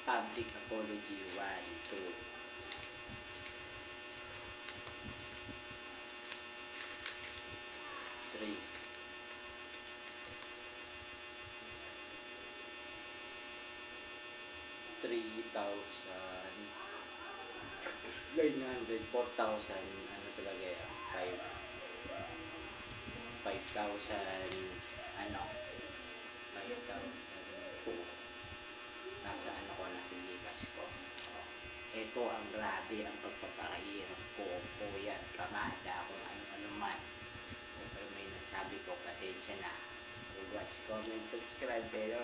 Public apology. 1, 2, 3. 3,900, 4,000, ano talaga yan, 5,000, ano, 5,002. Nasa ano ko, nasa Gcash ko. Ito ang grabe ang pagpapakahirap ko, puyat, kamada, kung ano-ano man. Kung may nasabi ko, pasensya na. Watch, comment, subscribe, pero